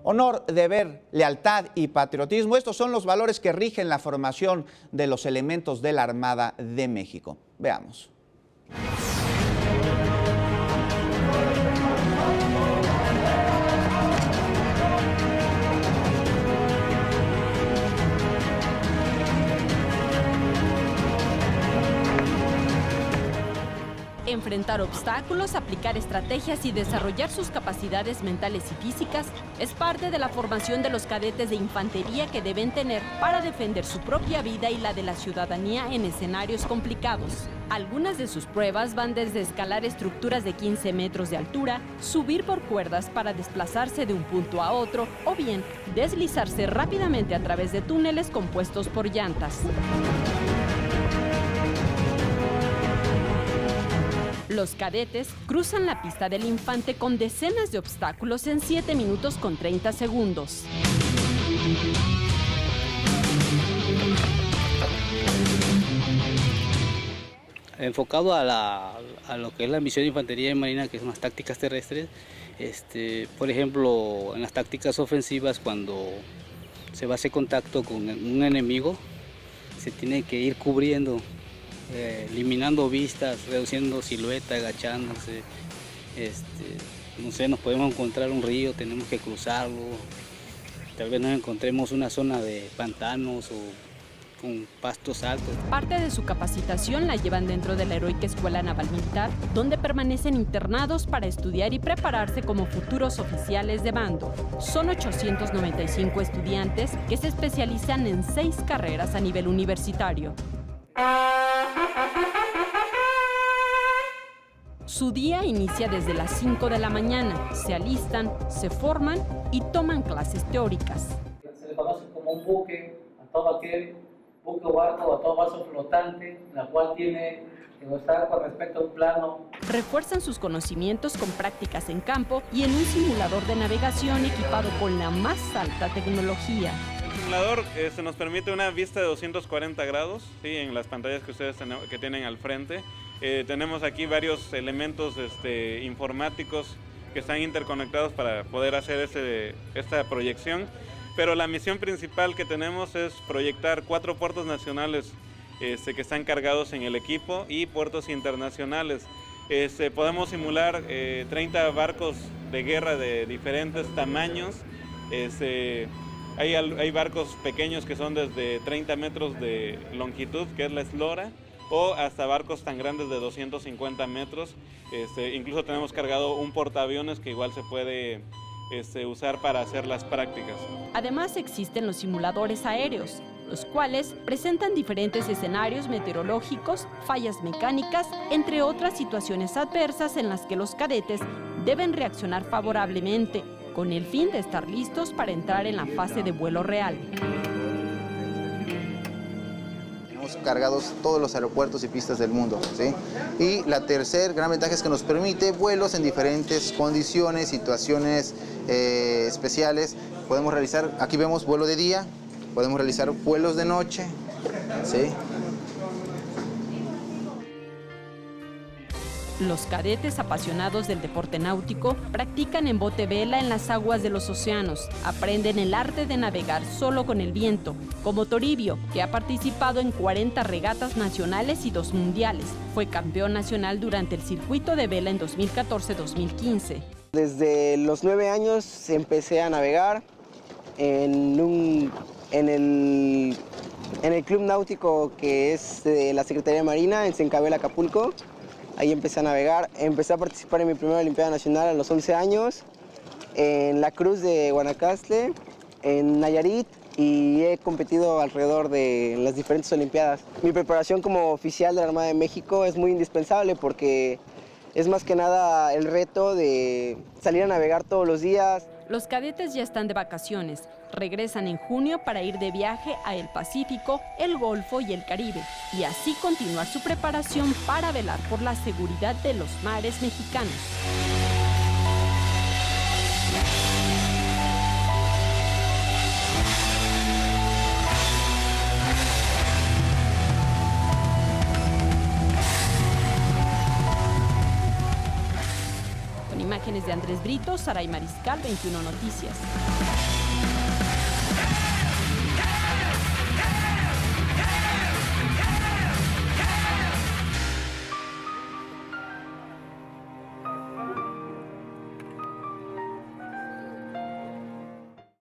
Honor, deber, lealtad y patriotismo, estos son los valores que rigen la formación de los elementos de la Armada de México. Veamos. Enfrentar obstáculos, aplicar estrategias y desarrollar sus capacidades mentales y físicas es parte de la formación de los cadetes de infantería que deben tener para defender su propia vida y la de la ciudadanía en escenarios complicados. Algunas de sus pruebas van desde escalar estructuras de 15 metros de altura, subir por cuerdas para desplazarse de un punto a otro o bien deslizarse rápidamente a través de túneles compuestos por llantas. Los cadetes cruzan la pista del infante con decenas de obstáculos en 7 minutos con 30 segundos. Enfocado a lo que es la misión de infantería y marina, que son las tácticas terrestres, por ejemplo, en las tácticas ofensivas, cuando se va a hacer contacto con un enemigo, se tiene que ir cubriendo, eliminando vistas, reduciendo silueta, agachándose. No sé, nos podemos encontrar un río, tenemos que cruzarlo. Tal vez nos encontremos una zona de pantanos o con pastos altos. Parte de su capacitación la llevan dentro de la Heroica Escuela Naval Militar, donde permanecen internados para estudiar y prepararse como futuros oficiales de mando. Son 895 estudiantes que se especializan en 6 carreras a nivel universitario. Su día inicia desde las 5 de la mañana. Se alistan, se forman y toman clases teóricas. Se le conoce como un buque a todo aquel buque o barco o a todo vaso flotante, la cual tiene que estar con respecto a un plano. Refuerzan sus conocimientos con prácticas en campo y en un simulador de navegación equipado con la más alta tecnología. El simulador nos permite una vista de 240 grados, ¿sí? En las pantallas que ustedes que tienen al frente. Tenemos aquí varios elementos informáticos que están interconectados para poder hacer esta proyección. Pero la misión principal que tenemos es proyectar 4 puertos nacionales que están cargados en el equipo y puertos internacionales. Podemos simular 30 barcos de guerra de diferentes tamaños. Hay barcos pequeños que son desde 30 metros de longitud, que es la eslora, o hasta barcos tan grandes de 250 metros. Incluso tenemos cargado un portaaviones que igual se puede usar para hacer las prácticas. Además existen los simuladores aéreos, los cuales presentan diferentes escenarios meteorológicos, fallas mecánicas, entre otras situaciones adversas en las que los cadetes deben reaccionar favorablemente, con el fin de estar listos para entrar en la fase de vuelo real. Tenemos cargados todos los aeropuertos y pistas del mundo, ¿sí? Y la tercera gran ventaja es que nos permite vuelos en diferentes condiciones, situaciones especiales. Podemos realizar, aquí vemos vuelo de día, podemos realizar vuelos de noche, ¿sí? Los cadetes apasionados del deporte náutico practican en bote vela en las aguas de los océanos, aprenden el arte de navegar solo con el viento, como Toribio, que ha participado en 40 regatas nacionales y 2 mundiales. Fue campeón nacional durante el circuito de vela en 2014-2015. Desde los 9 años empecé a navegar en el club náutico que es de la Secretaría de Marina en Sencabel, Acapulco. Ahí empecé a navegar, empecé a participar en mi primera Olimpiada Nacional a los 11 años, en la Cruz de Guanacaste, en Nayarit, y he competido alrededor de las diferentes Olimpiadas. Mi preparación como oficial de la Armada de México es muy indispensable porque es más que nada el reto de salir a navegar todos los días. Los cadetes ya están de vacaciones. Regresan en junio para ir de viaje a el Pacífico, el Golfo y el Caribe, y así continuar su preparación para velar por la seguridad de los mares mexicanos. imágenes de Andrés Brito, Saray Mariscal, 21 Noticias.